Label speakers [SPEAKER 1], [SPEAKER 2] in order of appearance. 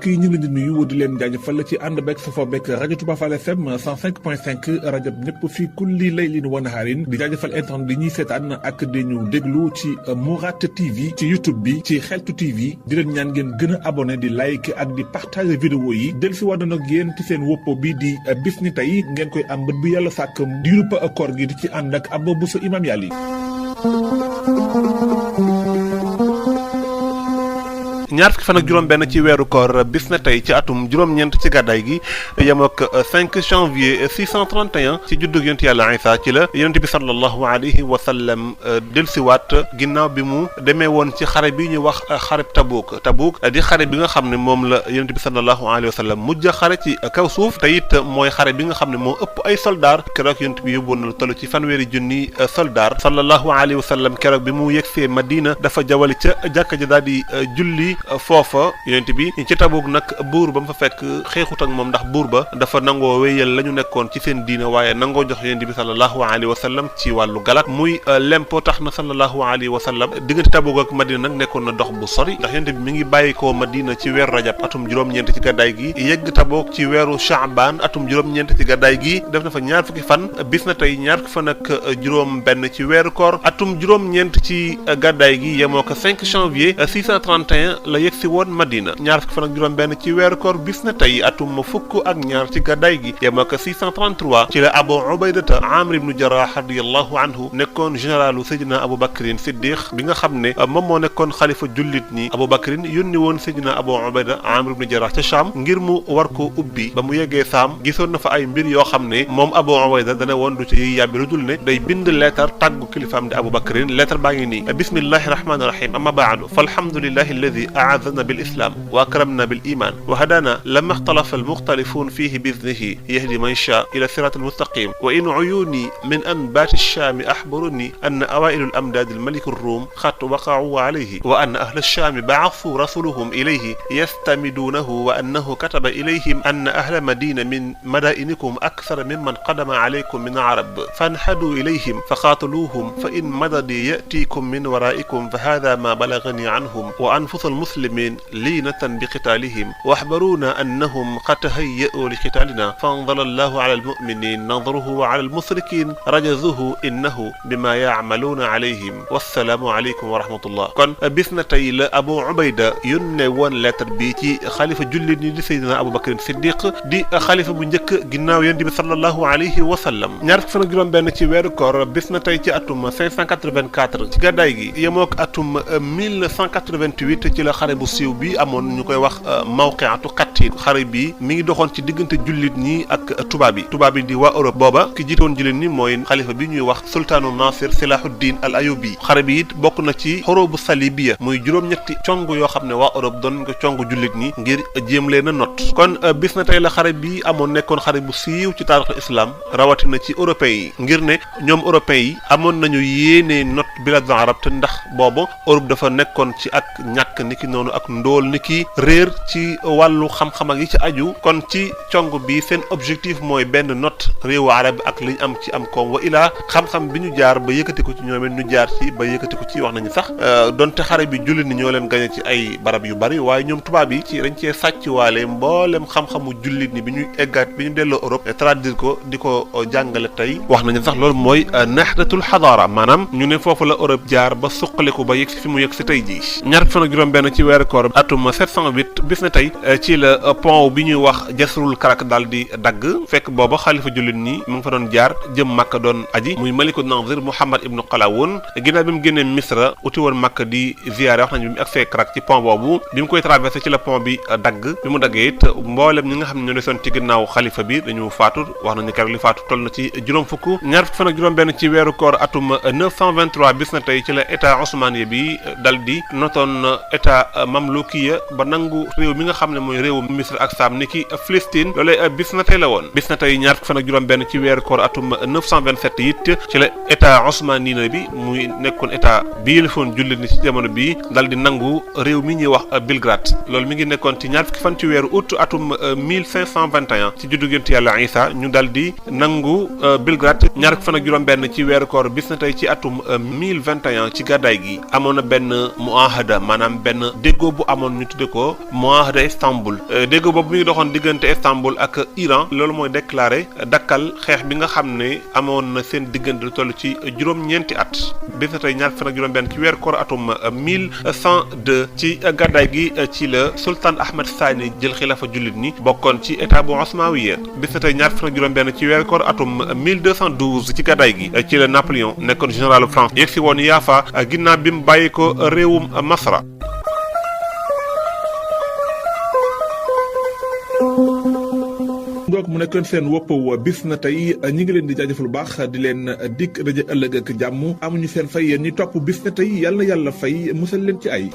[SPEAKER 1] mbokk yi ñu ngi leen di nuyu di leen jaajëfal ci ànd beeg safoo beeg rajo Touba Fall FM 105.5 rajo ñëpp fii kulli laylin wa nahaarin di jaajëfal internet di ñuy seetaan ak di ñu déglu ci Mourad TV ci YouTube bi ci Xeltu TV di leen ñaan ngeen gën a abonné di like ak di partager vidéo yi del si wàddoon ak yéen ci seen woppo bi di bis ni tey ngeen koy am bët bu yàlla sàkk diirub koor gi di ci ànd ak Abou Bousso Imam Yali. ñaar fukki fan ak juróom-benn ci weeru koor bis na tey ci atum juróom-ñeent ci gàddaay gi yem ak 5 janvier 631 ci juddug yonent yàlla Isa ci la yonent bi sallallahu alayhi wa sallam dellusiwaat ginnaaw bi mu demee woon ci xare bi ñuy wax xareb Tabuk di xare bi nga xam ne moom la yonent bi sallallahu alayhi wa sallam mujj xare ci kaw suuf te it mooy xare bi nga xam ne moo ëpp ay soldaar keroog yonent bi yóbboon na lu toll ci fanweeri junni soldaar sallallahu alayhi wa sallam keroog bi mu yegsee Madina dafa jawali ca jàkka ja daal di julli foofa yonent bi ci Tabuk nag buur ba mu fa fekk xeexut ak moom ndax buur ba dafa nangoo wéyal la ñu nekkoon ci seen diine waaye nangoo jox yonent bi sallallahu alayhi wa sallam ci wàllu galak muy lempo tax na sallallahu alayhi wa sallam diggante Tabuk ak Madina nag nekkoon na dox bu sori ndax yonent bi mi ngi bàyyikoo Madina ci weeru rajab atum juróom-ñeent ci gàddaay gi yegg Tabuk ci weeru Shaaban atum juróom-ñeent ci gàddaay gi def na fa ñaar fukki fan bis na tey ñaar fukki fan ak juróom benn ci weeru koor atum juróom-ñeent ci gàddaay gi yemoo ko 5 janvier 631 la yegg si woon Madina ñaar fukki fan ak juróom benn ci weeru koor bis na tey atum fukk ak ñaar ci gàddaay gi yemoo ko 633 ci la Abu Ubaydata Amr ibnu Jarrah radiyallahu anhu nekkoon généralu Seydina Abu Bakrin Siddiq bi nga xam ne moom moo nekkoon xalifa jullit ñi Abu Bakrin yónni woon Seydina Abu Ubayda Amr ibnu Jarrah ca Sham ngir mu war ko ubbi ba mu yeggee Saam gisoon na fa ay mbir yoo xam ne moom Abu Ubayda dana woon du ci yàbbi lu dul ne day bind leetar tàggu kilifaam di Abu Bakrin leetar baa ngi nii bismillahi rahmani rahim amma baadu falhamdulillahi alladi أعزنا بالإسلام وأكرمنا بالإيمان وهدانا لما اختلف المختلفون فيه بإذنه يهدي من شاء إلى الصراط المستقيم وإن عيوني من أنبات الشام أخبرني أن أوائل الأمداد الملك الروم قد وقعوا عليه وأن أهل الشام بعثوا رسلهم إليه يستمدونه وأنه كتب إليهم أن أهل مدينة من مدائنكم أكثر ممن قدم عليكم من العرب فانحدوا إليهم فقاتلوهم فإن مددي يأتيكم من ورائكم فهذا ما بلغني عنهم وأنفس المسلمين لينة بقتالهم وأخبرونا أنهم قد تهيئوا لقتالنا فأنزل الله على المؤمنين نظره وعلى المشركين رجزه إنه بما يعملون عليهم والسلام عليكم ورحمة الله kon bis na tey la Abu Ubayda yónnee woon lettre bi ci xalifa jullit ñi di Seydina Abu Bakr Siddiq di xalifa bu njëkk ginnaaw Yonent bi sallallahu alayhi wa sallam ñaar fan ak juróom benn ci weeru koor bis na tey ci atum 584 ci gàddaay gi yemook atum 1188 ci la xare bu siiw bi amoon ñu koy wax mawqiatu Qattin xare bi mi ngi doxoon ci diggante jullit ñi ak tubaab yi di waa Europe booba ki jiitoon jullit ñi mooy xalifa bi ñuy wax sultaanu Nasir Silahuddin al Ayubi xare bi it bokk na ci xurubu salibiya muy juróom-ñetti cong yoo xam ne waa Europe doon nga cong jullit ñi ngir jéem leen a not kon bis na tey la xare bi amoon nekkoon xare bu siiw ci taarixul islam rawatina ci européens yi ngir ne ñoom européens yi amoon nañu yéenee not biladul arab te ndax boobu Europe dafa nekkoon ci ak ñàkk niki noonu ak ndóol niki réer ci wàllu xam-xam ak yi ci aju kon ci cong bi seen objectif mooy benn not réewu arab ak li ñu am ci am koom wa ilaa xam-xam bi ñu jaar ba yëkkati ko ci ñoom it ñu jaar ci ba yëkkati ko ci wax nañu sax donte xare bi jullit ni ñoo leen gañe ci ay barab yu bari waaye ñoom tubaab yi ci dañ cee sàcc waale mboolem xam-xamu jullit ni bi ñuy eggaat bi ñu delloo Europe traduire ko di ko jàngale tey wax nañu sax loolu mooy nahdatul xadaara maanaam ñu ne foofu la Europe jaar ba suqaliku ba yegg si fi mu yegg si tey jii ñaar fan ak juróom benn ci weeru koor atum 708 bis na tey ci la pont bi ñuy wax Jasrul Karak daal di dagg fekk booba xalifa jullit ñi mu ngi fa doon jaar jëm Makka doon aji muy Maliku Nazir Muhammad ibnu Qalawun ginnaaw bi mu génnee Misra uti woon Makka di ziyaare wax nañu bi mu agsee Karak ci pont boobu bi mu koy traversé ci la pont bi dagg bi mu daggee it mboolem ñi nga xam ne ñoo desoon ci ginnaaw xalifa bi dañu faatu wax nañu keroog li faatu toll na ci juróom fukk ñaar fukk fan ak juróom benn ci weeru koor atum 923 bis na tey ci la état osmanie bi dal di notoon état mamlukiya ba nangu réew mi nga xam ne mooy réewu Misra ak Saam niki Palestine loolee bis na tey la woon bis na tey ñaar fukk fan ak juróom benn ci weeru koor atum 927 it ci la état osmanie bi muy nekkoon état bi yëlefoon jullit ni ci jamono bi dal di nangu réew mi ñuy wax Belgrade loolu mi ngi nekkoon ci ñaar fukki fan ci weeru août atum 1521 ci juddu Yonent Yàlla Isa ñu dal di nangu Belgrade ñaar fukki fan ak juróom benn ci weeru koor bis na tey ci atum 1021 ci gàddaay gi amoon na benn muahada maanaam benn déggoo bu amoon ñu tudde ko Muahada Istanbul. déggoo boobu mi ngi doxoon diggante Istanbul ak Iran loolu mooy déclaré dakkal xeex bi nga xam ne amoon na seen diggante lu toll ci juróom-ñeenti at bis na tey ñaar fan ak juróom-benn ci weeru koor atum 1102 ci gàddaay gi ci la sultan Ahmed Sani jël xilaafa jullit ñi bokkoon ci état bu Osmawiya bis na tey ñaar fan ak juróom-benn ci weeru koor atum 1212 ci gàddaay gi ci la Napoléon nekkoon généralu France yegg si woon Yafa ginnaaw bi mu bàyyi ko réewum Masra.
[SPEAKER 2] donc mu nekkoon seen woppaw bis na tey ñi ngi leen di jaajëfal bu baax di leen dikk daje ëllëg ak jàmm amuñu seen fay yéen ñi topp bis na tey yàlla na yàlla fay musal leen ci ay